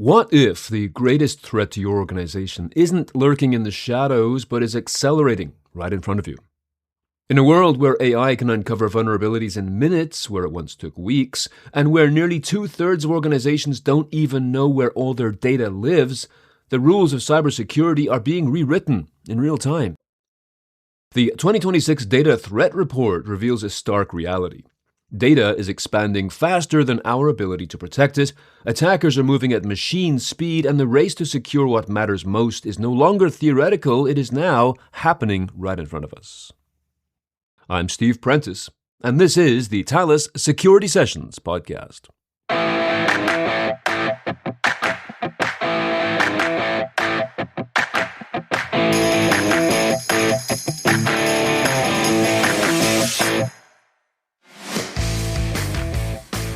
What if the greatest threat to your organization isn't lurking in the shadows, but is accelerating right in front of you? In a world where AI can uncover vulnerabilities in minutes, where it once took weeks, and where nearly 2/3 of organizations don't even know where all their data lives, the rules of cybersecurity are being rewritten in real time. The 2026 Data Threat Report reveals a stark reality. Data is expanding faster than our ability to protect it, attackers are moving at machine speed, and the race to secure what matters most is no longer theoretical, it is now happening right in front of us. I'm Steve Prentice, and this is the Thales Security Sessions podcast.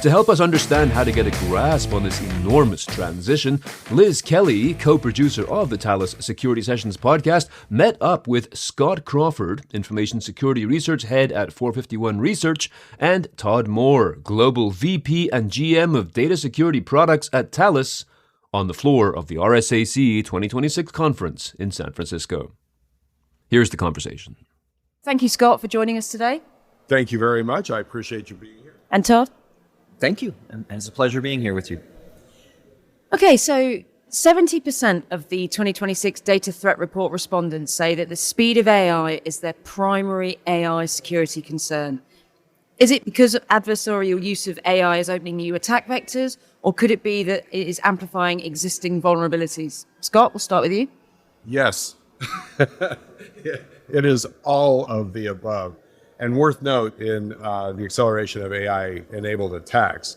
To help us understand how to get a grasp on this enormous transition, Liz Kelly, co-producer of the Thales Security Sessions podcast, met up with Scott Crawford, Information Security Research Head at 451 Research, and Todd Moore, Global VP and GM of Data Security Products at Thales, on the floor of the RSAC 2026 conference in San Francisco. Here's the conversation. Thank you, Scott, for joining us today. Thank you very much. I appreciate you being here. And Todd? Thank you, and it's a pleasure being here with you. Okay, so 70% of the 2026 Data Threat Report respondents say that the speed of AI is their primary AI security concern. Is it because adversarial use of AI is opening new attack vectors, or could it be that it is amplifying existing vulnerabilities? Scott, we'll start with you. Yes, it is all of the above. And worth note in the acceleration of AI-enabled attacks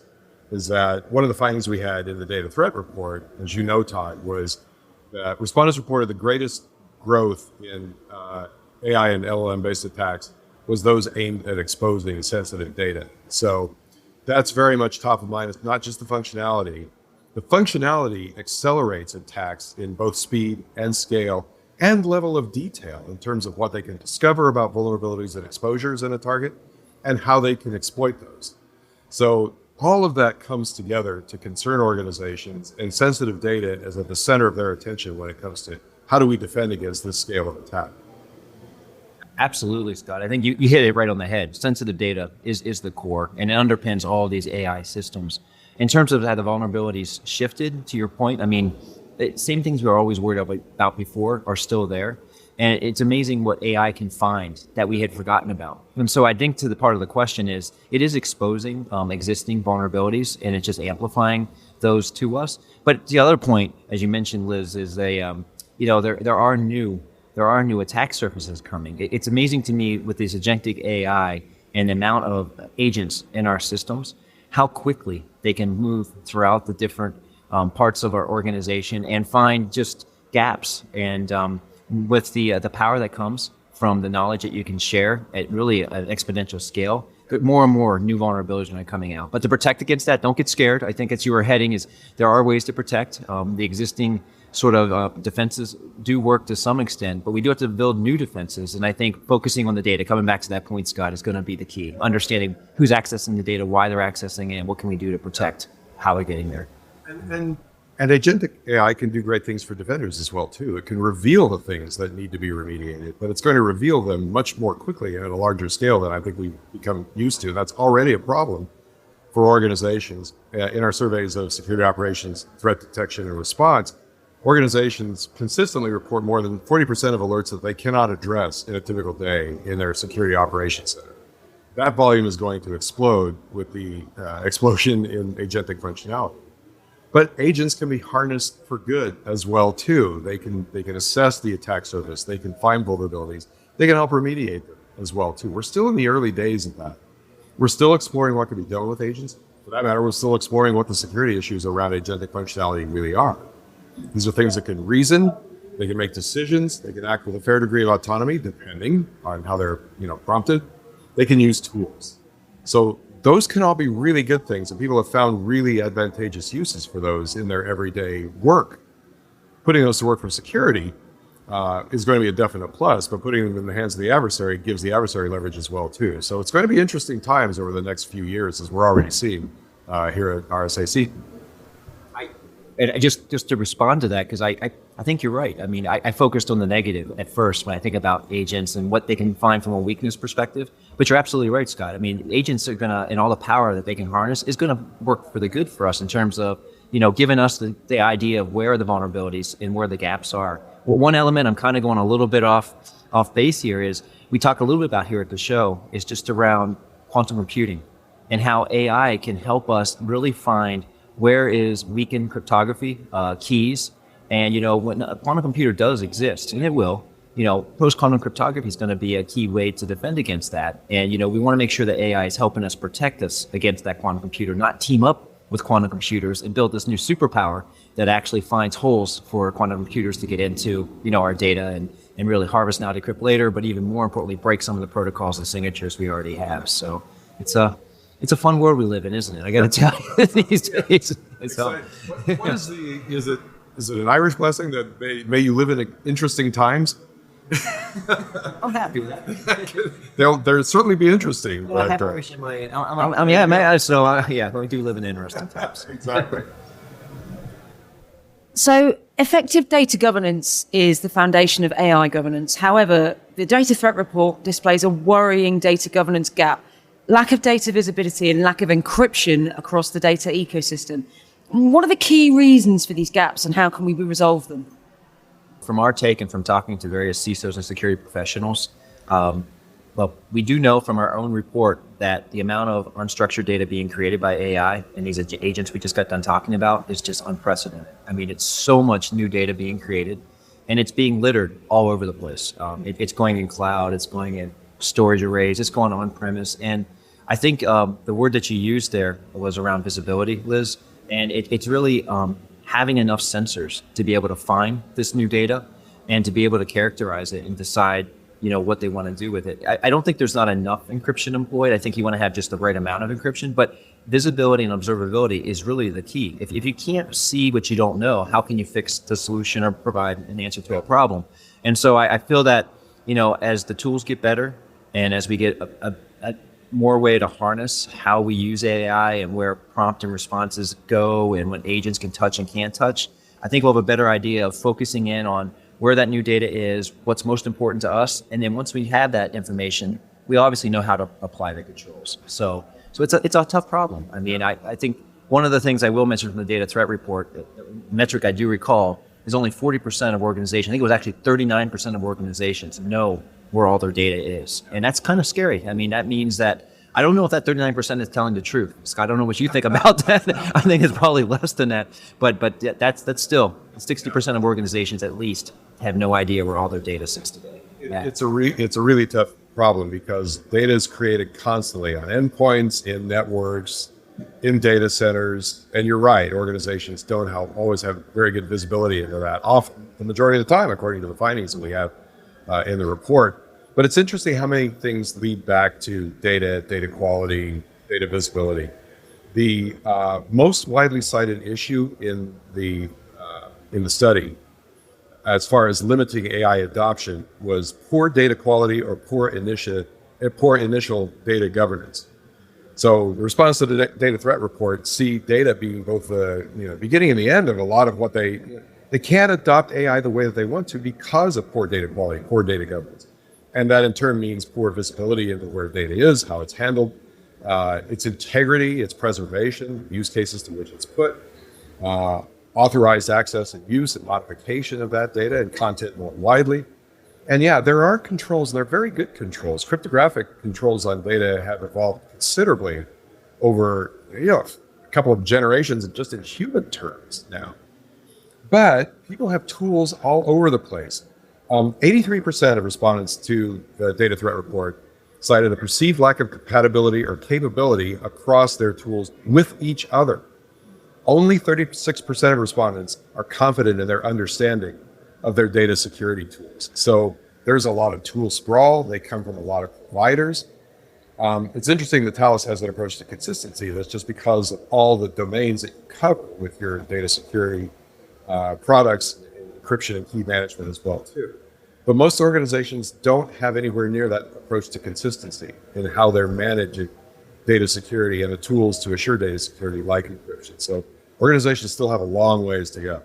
is that one of the findings we had in the Data Threat Report, as you know, Todd, was that respondents reported the greatest growth in AI and LLM-based attacks was those aimed at exposing sensitive data. So that's very much top of mind. It's not just the functionality. The functionality accelerates attacks in both speed and scale and level of detail in terms of what they can discover about vulnerabilities and exposures in a target and how they can exploit those. So all of that comes together to concern organizations, and sensitive data is at the center of their attention when it comes to how do we defend against this scale of attack. Absolutely, Scott. I think you hit it right on the head. Sensitive data is the core, and it underpins all these AI systems. In terms of how the vulnerabilities shifted, to your point, I mean, same things we were always worried about before are still there. And it's amazing what AI can find that we had forgotten about. And so I think to the part of the question is, it is exposing existing vulnerabilities, and it's just amplifying those to us. But the other point, as you mentioned, Liz, is there are new attack surfaces coming. It's amazing to me with this agentic AI and the amount of agents in our systems, how quickly they can move throughout the different parts of our organization and find just gaps. And with the power that comes from the knowledge that you can share at really an exponential scale, more and more new vulnerabilities are coming out. But to protect against that, don't get scared. I think as you were heading is there are ways to protect. The existing sort of defenses do work to some extent, but we do have to build new defenses. And I think focusing on the data, coming back to that point, Scott, is going to be the key. Understanding who's accessing the data, why they're accessing it, and what can we do to protect how they're getting there. And agentic AI can do great things for defenders as well, too. It can reveal the things that need to be remediated, but it's going to reveal them much more quickly and at a larger scale than I think we've become used to. That's already a problem for organizations. In our surveys of security operations, threat detection, and response, organizations consistently report more than 40% of alerts that they cannot address in a typical day in their security operations center. That volume is going to explode with the explosion in agentic functionality. But agents can be harnessed for good as well, too. They can assess the attack surface. They can find vulnerabilities. They can help remediate them as well, too. We're still in the early days of that. We're still exploring what can be done with agents. For that matter, we're still exploring what the security issues around agentic functionality really are. These are things that can reason. They can make decisions. They can act with a fair degree of autonomy, depending on how they're prompted. They can use tools. So those can all be really good things, and people have found really advantageous uses for those in their everyday work. Putting those to work for security is going to be a definite plus, but putting them in the hands of the adversary gives the adversary leverage as well, too. So it's going to be interesting times over the next few years, as we're already seeing here at RSAC. And just to respond to that, because I think you're right. I mean, I focused on the negative at first when I think about agents and what they can find from a weakness perspective. But you're absolutely right, Scott. I mean, agents are going to, and all the power that they can harness is going to work for the good for us in terms of, giving us the idea of where the vulnerabilities and where the gaps are. Well, one element I'm kind of going a little bit off base here is we talk a little bit about here at the show is just around quantum computing and how AI can help us really find where is weakened cryptography, keys. And, when a quantum computer does exist, and it will, post-quantum cryptography is going to be a key way to defend against that. And, we want to make sure that AI is helping us protect us against that quantum computer, not team up with quantum computers and build this new superpower that actually finds holes for quantum computers to get into, our data and really harvest now, decrypt later, but even more importantly, break some of the protocols and signatures we already have. So it's a fun world we live in, isn't it? I got to tell you these days. What is it an Irish blessing that may you live in interesting times? I'm happy with that. They'll certainly be interesting. Well, we do live in interesting times. Exactly. So effective data governance is the foundation of AI governance. However, the data threat report displays a worrying data governance gap, lack of data visibility and lack of encryption across the data ecosystem. What are the key reasons for these gaps and how can we resolve them? From our take and from talking to various CISOs and security professionals, we do know from our own report that the amount of unstructured data being created by AI and these agents we just got done talking about is just unprecedented. I mean, it's so much new data being created and it's being littered all over the place. It's going in cloud, it's going in storage arrays, it's going on premise. And I think the word that you used there was around visibility, Liz. And it's really having enough sensors to be able to find this new data and to be able to characterize it and decide, what they want to do with it. I don't think there's not enough encryption employed. I think you want to have just the right amount of encryption, but visibility and observability is really the key. If you can't see what you don't know, how can you fix the solution or provide an answer to a problem? And so I feel that, as the tools get better and as we get a more way to harness how we use AI and where prompt and responses go and what agents can touch and can't touch, I think we'll have a better idea of focusing in on where that new data is, what's most important to us. And then once we have that information, we obviously know how to apply the controls. So it's a tough problem. I mean, I think one of the things I will mention from the data threat report, the metric I do recall, is only 40% of organizations, I think it was actually 39% of organizations know where all their data is. And that's kind of scary. I mean, that means that I don't know if that 39% is telling the truth. Scott, I don't know what you think about that. I think it's probably less than that. But that's still 60% of organizations at least have no idea where all their data sits today. It's a really tough problem because data is created constantly on endpoints, in networks, in data centers. And you're right, organizations don't always have very good visibility into that. Often, the majority of the time, according to the findings that we have in the report. But it's interesting how many things lead back to data quality, data visibility. The most widely cited issue in the study, as far as limiting AI adoption, was poor data quality or poor initial data governance. So the response to the data threat report see data being both the beginning and the end of a lot of what they can't adopt AI the way that they want to because of poor data quality, poor data governance. And that in turn means poor visibility into where data is, how it's handled, its integrity, its preservation, use cases to which it's put, authorized access and use and modification of that data and content more widely. And yeah, there are controls, and they're very good controls. Cryptographic controls on data have evolved considerably over a couple of generations just in human terms now. But people have tools all over the place. 83% of respondents to the data threat report cited a perceived lack of compatibility or capability across their tools with each other. Only 36% of respondents are confident in their understanding of their data security tools. So there's a lot of tool sprawl. They come from a lot of providers. It's interesting that Thales has an approach to consistency. That's just because of all the domains that you cover with your data security products, encryption and key management as well too. But most organizations don't have anywhere near that approach to consistency in how they're managing data security and the tools to assure data security like encryption. So Organizations still have a long ways to go.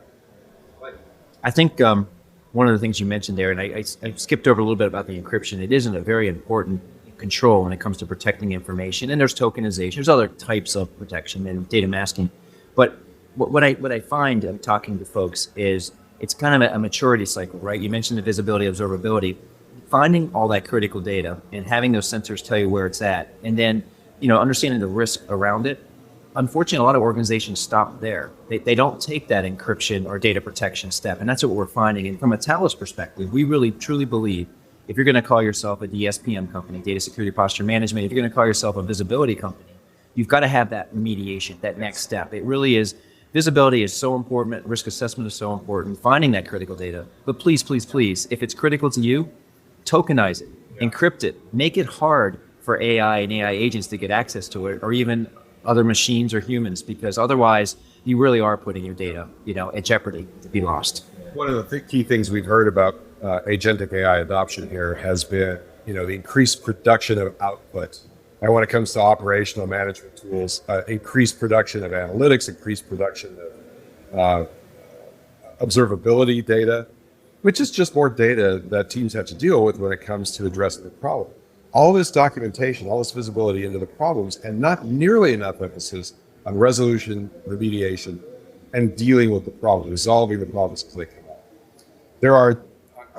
I think one of the things you mentioned there, and I skipped over a little bit about the encryption. It isn't a very important control when it comes to protecting information. And there's tokenization. There's other types of protection and data masking. But what I find talking to folks is it's kind of a maturity cycle, right? You mentioned the visibility, observability, finding all that critical data and having those sensors tell you where it's at, and then understanding the risk around it. Unfortunately, a lot of organizations stop there. They don't take that encryption or data protection step, and that's what we're finding. And from a Talos perspective, we really truly believe if you're going to call yourself a DSPM company, data security posture management, if you're going to call yourself a visibility company, you've got to have that remediation, that next step. It really is. Visibility is so important. Risk assessment is so important. Finding that critical data. But please, please, please, if it's critical to you, tokenize it, encrypt it, make it hard for AI and AI agents to get access to it, or even other machines or humans, because otherwise you really are putting your data, at jeopardy to be lost. One of the key things we've heard about agentic AI adoption here has been, the increased production of output. And when it comes to operational management tools, increased production of analytics, increased production of observability data, which is just more data that teams have to deal with when it comes to addressing the problem. All this documentation, all this visibility into the problems, and not nearly enough emphasis on resolution, remediation, and dealing with the problem, resolving the problems as they come up.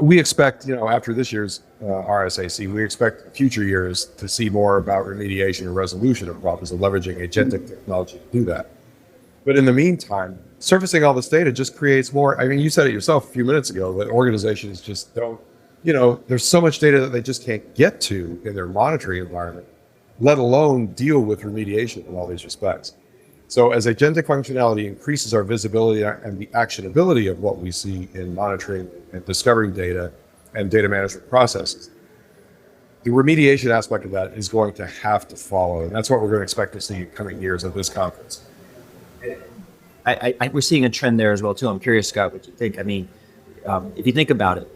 We expect, after this year's RSAC, we expect future years to see more about remediation and resolution of problems and leveraging agentic technology to do that. But in the meantime, surfacing all this data just creates more. I mean, you said it yourself a few minutes ago that organizations just don't, there's so much data that they just can't get to in their monitoring environment, let alone deal with remediation in all these respects. So as agentic functionality increases our visibility and the actionability of what we see in monitoring and discovering data and data management processes, the remediation aspect of that is going to have to follow. And that's what we're going to expect to see in coming years at this conference. We're seeing a trend there as well, too. I'm curious, Scott, what you think. I mean, if you think about it,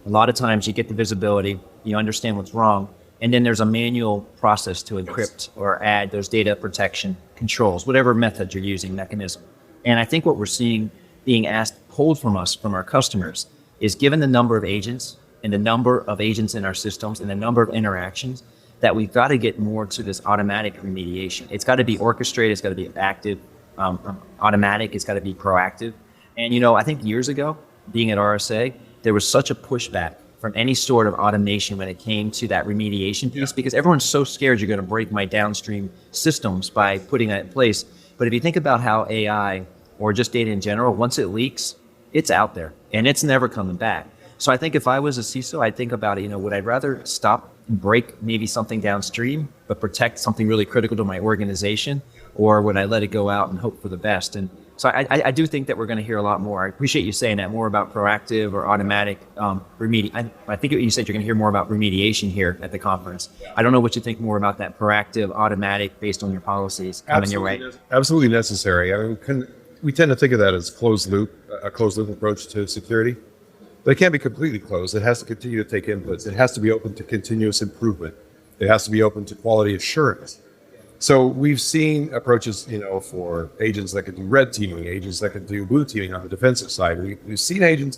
a lot of times you get the visibility, you understand what's wrong, and then there's a manual process to encrypt or add those data protection controls, whatever method you're using, mechanism. And I think what we're seeing being pulled from us, from our customers, is given the number of agents and the number of agents in our systems and the number of interactions, that we've got to get more to this automatic remediation. It's got to be orchestrated, it's got to be active, automatic, it's got to be proactive. And I think years ago, being at RSA, there was such a pushback from any sort of automation when it came to that remediation piece, because everyone's so scared you're going to break my downstream systems by putting that in place. But if you think about how AI or just data in general, once it leaks, it's out there and it's never coming back. So I think if I was a CISO, I'd think about it, would I rather stop and break maybe something downstream, but protect something really critical to my organization, or would I let it go out and hope for the best? And so I do think that we're going to hear a lot more. I appreciate you saying that, more about proactive or automatic remediation. I think you said you're going to hear more about remediation here at the conference. I don't know what you think more about that proactive, automatic, based on your policies coming your way. Absolutely necessary. I mean, we tend to think of that as a closed loop approach to security. But it can't be completely closed. It has to continue to take inputs. It has to be open to continuous improvement. It has to be open to quality assurance. So we've seen approaches, for agents that could do red teaming, agents that could do blue teaming on the defensive side. We've seen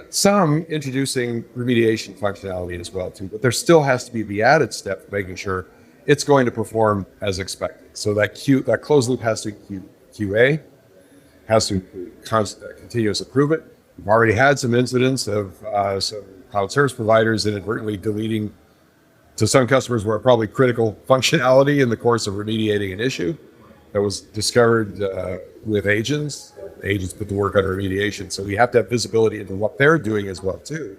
some introducing remediation functionality as well too, but there still has to be the added step of making sure it's going to perform as expected. So that closed loop has to include QA, has to include continuous improvement. We've already had some incidents of some cloud service providers inadvertently deleting, to some customers, were probably critical functionality in the course of remediating an issue that was discovered with agents. Agents put the work on remediation. So we have to have visibility into what they're doing as well too,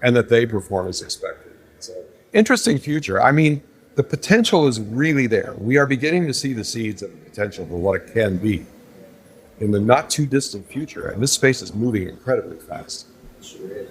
and that they perform as expected. So interesting future. I mean, the potential is really there. We are beginning to see the seeds of the potential for what it can be in the not too distant future. And this space is moving incredibly fast. Sure is.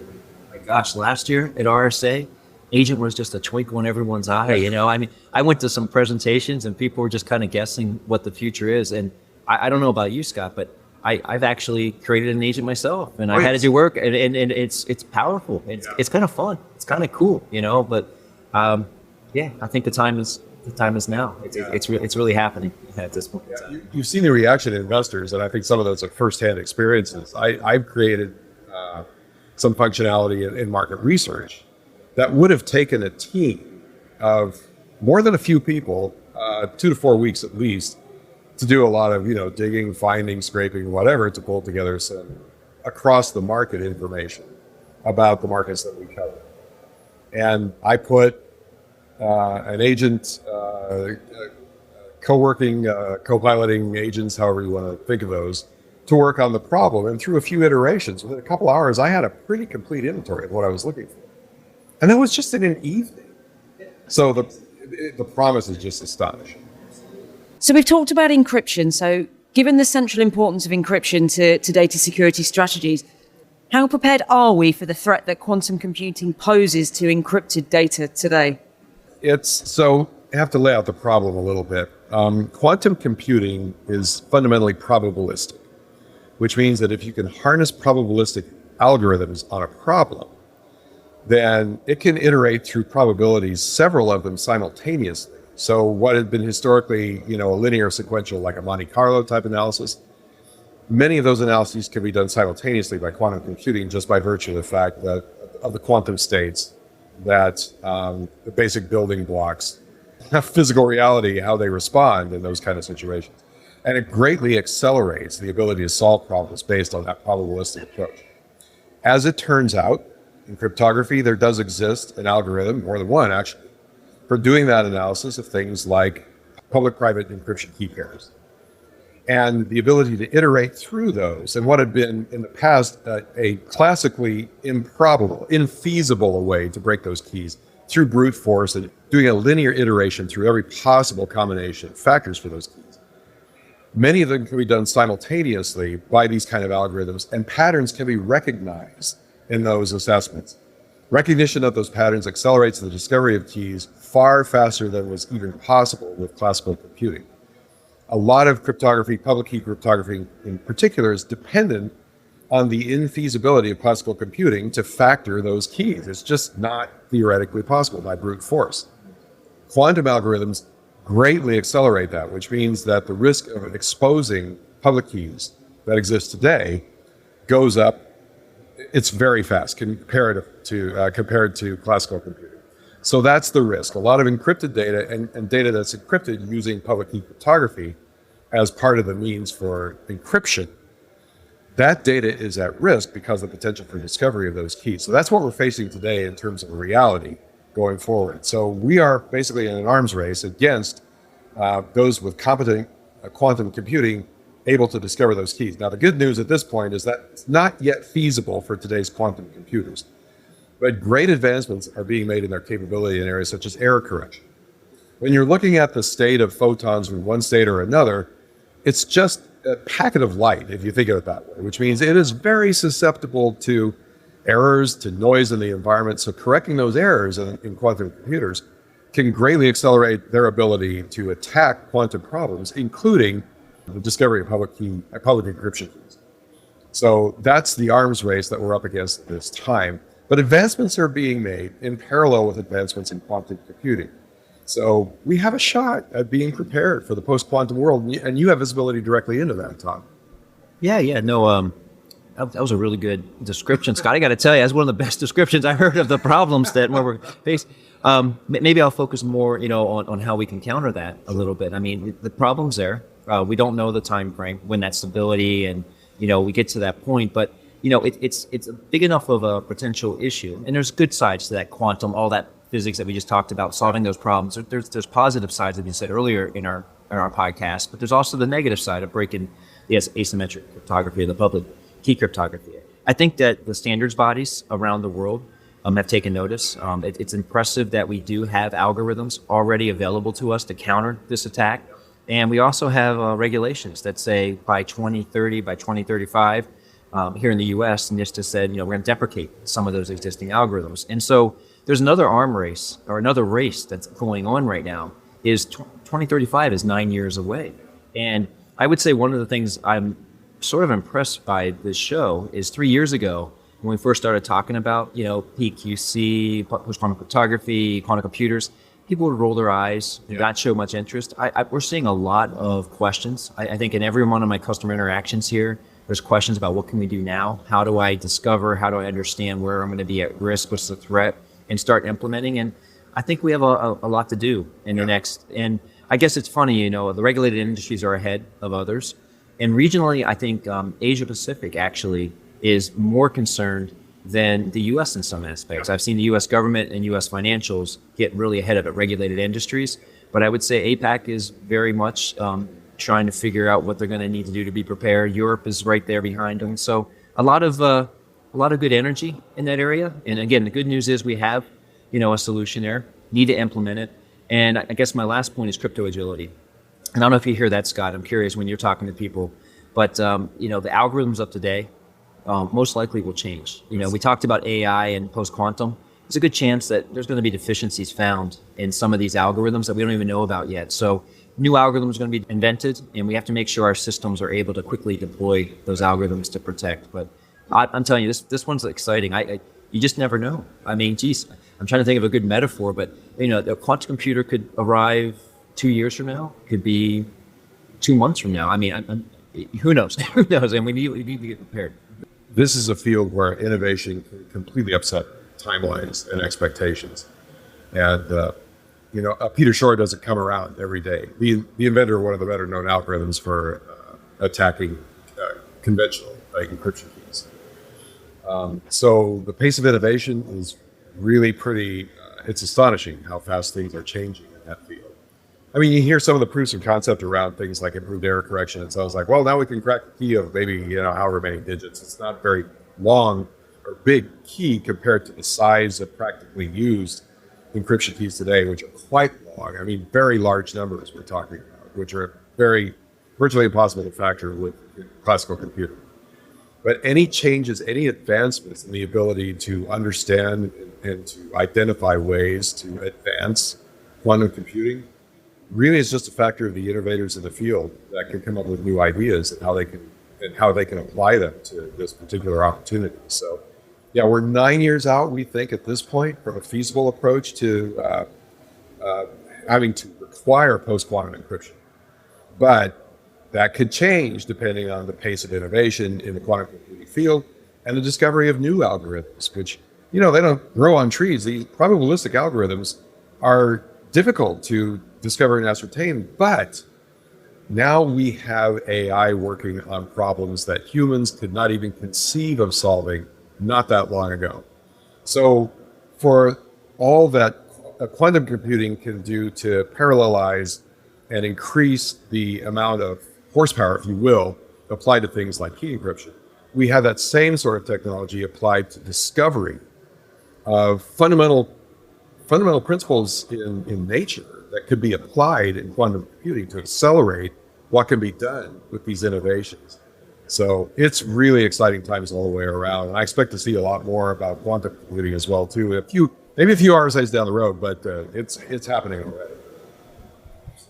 My gosh, last year at RSA, agent was just a twinkle in everyone's eye. I mean, I went to some presentations and people were just kind of guessing what the future is. And I don't know about you, Scott, but I've actually created an agent myself, and I had to do work, and it's powerful. It's kind of fun. It's kind of cool, But yeah, I think the time is the time is now. It's really happening at this point. You've seen the reaction of investors, and I think some of those are firsthand experiences. I've created some functionality in market research that would have taken a team of more than a few people, 2 to 4 weeks at least, to do a lot of digging, finding, scraping, whatever, to pull together some across the market information about the markets that we cover. And I put an agent, co-working, co-piloting agents, however you want to think of those, to work on the problem. And through a few iterations, within a couple hours, I had a pretty complete inventory of what I was looking for. And that was just in an evening. So the promise is just astonishing. So we've talked about encryption. So given the central importance of encryption to data security strategies, how prepared are we for the threat that quantum computing poses to encrypted data today? So I have to lay out the problem a little bit. Quantum computing is fundamentally probabilistic, which means that if you can harness probabilistic algorithms on a problem, then it can iterate through probabilities, several of them simultaneously. So what had been historically, a linear sequential, like a Monte Carlo type analysis, many of those analyses can be done simultaneously by quantum computing just by virtue of the fact that of the quantum states, that the basic building blocks of physical reality, how they respond in those kind of situations. And it greatly accelerates the ability to solve problems based on that probabilistic approach. As it turns out, in cryptography, there does exist an algorithm, more than one actually, for doing that analysis of things like public-private encryption key pairs. And the ability to iterate through those, and what had been in the past a classically improbable, infeasible way to break those keys through brute force and doing a linear iteration through every possible combination of factors for those keys. Many of them can be done simultaneously by these kind of algorithms, and patterns can be recognized in those assessments. Recognition of those patterns accelerates the discovery of keys far faster than was even possible with classical computing. A lot of cryptography, public key cryptography in particular, is dependent on the infeasibility of classical computing to factor those keys. It's just not theoretically possible by brute force. Quantum algorithms greatly accelerate that, which means that the risk of exposing public keys that exist today goes up. It's very fast compared to classical computing. So that's the risk. A lot of encrypted data and data that's encrypted using public key cryptography as part of the means for encryption, that data is at risk because of the potential for discovery of those keys. So that's what we're facing today in terms of reality going forward. So we are basically in an arms race against those with competent quantum computing able to discover those keys. Now, the good news at this point is that it's not yet feasible for today's quantum computers, but great advancements are being made in their capability in areas such as error correction. When you're looking at the state of photons from one state or another, it's just a packet of light, if you think of it that way, which means it is very susceptible to errors, to noise in the environment. So correcting those errors in quantum computers can greatly accelerate their ability to attack quantum problems, including the discovery of public encryption keys. So that's the arms race that we're up against at this time. But advancements are being made in parallel with advancements in quantum computing. So we have a shot at being prepared for the post-quantum world, and you have visibility directly into that, Todd. No, that was a really good description, Scott. I got to tell you, that's one of the best descriptions I heard of the problems that we're facing. Maybe I'll focus more, on how we can counter that a little bit. I mean, the problem's there. We don't know the time frame when that stability and we get to that point, but it's a big enough of a potential issue, and there's good sides to that quantum, all that physics that we just talked about, solving those problems. There's positive sides, as you said earlier in our podcast, but there's also the negative side of breaking the asymmetric cryptography of the public key cryptography. I think that the standards bodies around the world have taken notice. It's impressive that we do have algorithms already available to us to counter this attack. And we also have regulations that say by 2030, by 2035, here in the US, NIST has said, we're going to deprecate some of those existing algorithms. And so there's another arm race, or another race that's going on right now, is 2035 is 9 years away. And I would say one of the things I'm sort of impressed by this show is 3 years ago, when we first started talking about, PQC, post-quantum cryptography, quantum computers, people would roll their eyes, not show much interest. We're seeing a lot of questions. I think in every one of my customer interactions here, there's questions about what can we do now? How do I discover? How do I understand where I'm going to be at risk? What's the threat? And start implementing. And I think we have a lot to do in the next. And I guess it's funny, the regulated industries are ahead of others. And regionally, I think Asia Pacific actually is more concerned than the U.S. in some aspects. I've seen the U.S. government and U.S. financials get really ahead of it, regulated industries. But I would say APAC is very much trying to figure out what they're going to need to do to be prepared. Europe is right there behind them. So a lot of good energy in that area. And again, the good news is we have, a solution there, need to implement it. And I guess my last point is crypto agility. And I don't know if you hear that, Scott. I'm curious when you're talking to people, but the algorithms of today most likely will change. We talked about AI and post-quantum. There's a good chance that there's going to be deficiencies found in some of these algorithms that we don't even know about yet. So new algorithms are going to be invented, and we have to make sure our systems are able to quickly deploy those algorithms to protect. But I'm telling you, this one's exciting. You just never know. I mean, geez, I'm trying to think of a good metaphor, but the quantum computer could arrive 2 years from now, could be 2 months from now. I mean, who knows? Who knows? And we need to get prepared. This is a field where innovation can completely upset timelines and expectations. And Peter Shor doesn't come around every day. The inventor of one of the better known algorithms for attacking conventional encryption keys. So the pace of innovation is really pretty, it's astonishing how fast things are changing in that field. I mean, you hear some of the proofs of concept around things like improved error correction. It sounds like, well, now we can crack the key of maybe, however many digits. It's not very long or big key compared to the size of practically used encryption keys today, which are quite long. I mean, very large numbers we're talking about, which are virtually impossible to factor with classical computing. But any changes, any advancements in the ability to understand and to identify ways to advance quantum computing really is just a factor of the innovators in the field that can come up with new ideas and how they can apply them to this particular opportunity. So, yeah, we're 9 years out, we think, at this point, from a feasible approach to having to require post-quantum encryption. But that could change depending on the pace of innovation in the quantum computing field and the discovery of new algorithms, which, they don't grow on trees. The probabilistic algorithms are difficult to discover and ascertain, but now we have AI working on problems that humans could not even conceive of solving not that long ago. So for all that quantum computing can do to parallelize and increase the amount of horsepower, if you will, applied to things like key encryption, we have that same sort of technology applied to discovery of fundamental principles in nature that could be applied in quantum computing to accelerate what can be done with these innovations. So it's really exciting times all the way around. And I expect to see a lot more about quantum computing as well, too. Maybe a few RSAs down the road, but it's happening already.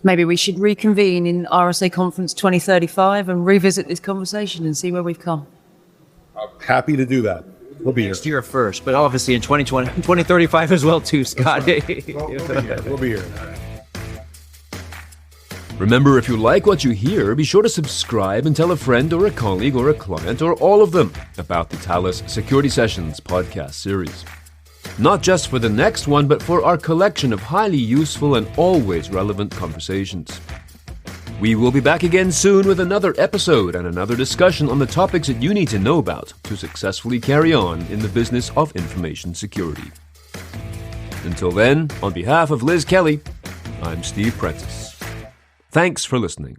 Maybe we should reconvene in RSA Conference 2035 and revisit this conversation and see where we've come. I'm happy to do that. We'll be next year first, but obviously in 2035 as well, too, Scott. Right. We'll be here. Remember, if you like what you hear, be sure to subscribe and tell a friend or a colleague or a client or all of them about the Thales Security Sessions podcast series. Not just for the next one, but for our collection of highly useful and always relevant conversations. We will be back again soon with another episode and another discussion on the topics that you need to know about to successfully carry on in the business of information security. Until then, on behalf of Liz Kelly, I'm Steve Prentice. Thanks for listening.